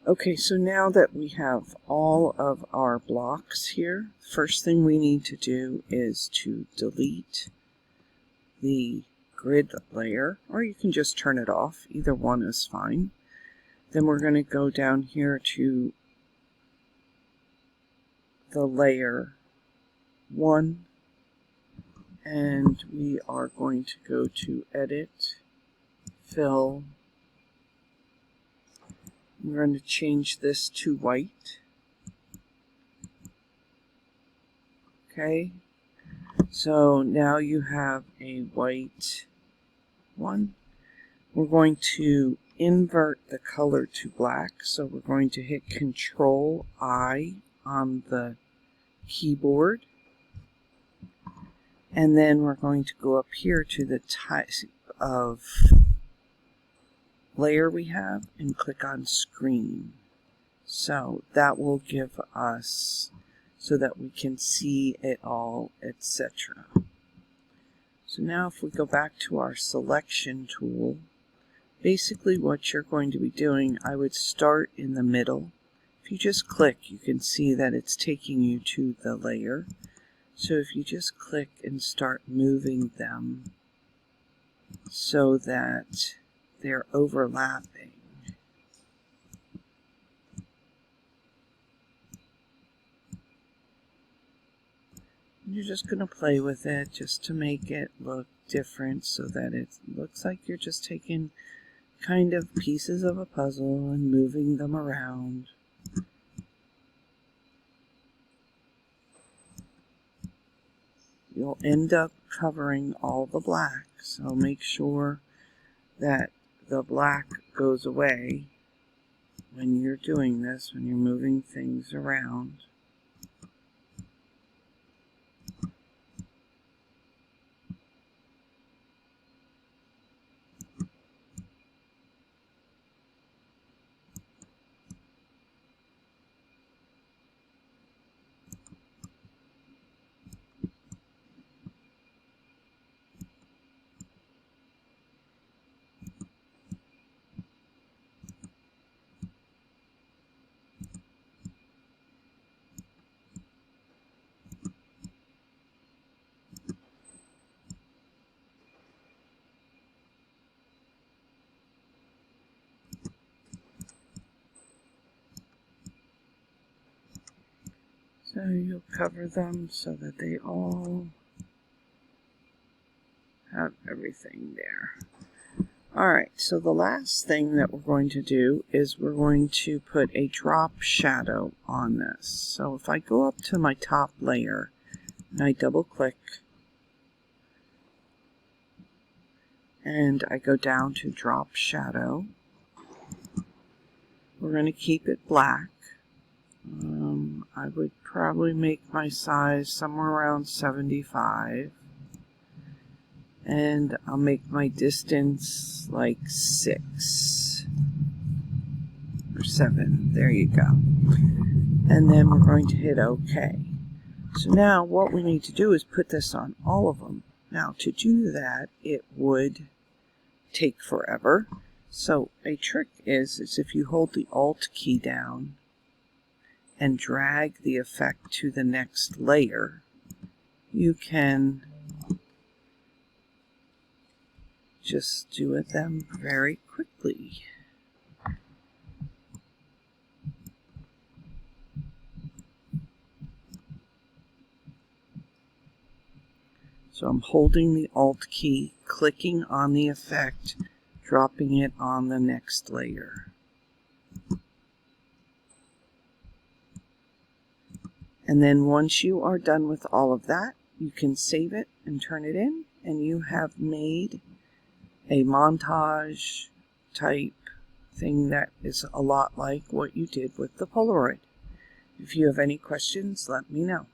Okay, so now that we have all of our blocks here, first thing we need to do is to delete the grid layer, or you can just turn it off. Either one is fine. Then we're going to go down here to the layer 1, and we are going to go to Edit, Fill. We're going to change this to white. Okay, so now you have a white one. We're going to invert the color to black, so we're going to hit Control-I on the keyboard, and then we're going to go up here to the type of layer we have and click on Screen. So that will give us so that we can see it all, etc. So now if we go back to our selection tool, basically what you're going to be doing, I would start in the middle. If you just click, you can see that it's taking you to the layer. So if you just click and start moving them so that they're overlapping. You're just going to play with it just to make it look different so that it looks like you're just taking kind of pieces of a puzzle and moving them around. You'll end up covering all the black, so make sure that the black goes away when you're doing this, when you're moving things around. So you'll cover them so that they all have everything there. Alright, so the last thing that we're going to do is we're going to put a drop shadow on this. So if I go up to my top layer and I double click and I go down to drop shadow, we're going to keep it black. I would probably make my size somewhere around 75, and I'll make my distance like 6 or 7. There you go. And then we're going to hit OK. So now what we need to do is put this on all of them. Now to do that, it would take forever. So a trick is if you hold the Alt key down and drag the effect to the next layer, you can just do them very quickly. So I'm holding the Alt key, clicking on the effect, dropping it on the next layer. And then once you are done with all of that, you can save it and turn it in, and you have made a montage type thing that is a lot like what you did with the Polaroid. If you have any questions, let me know.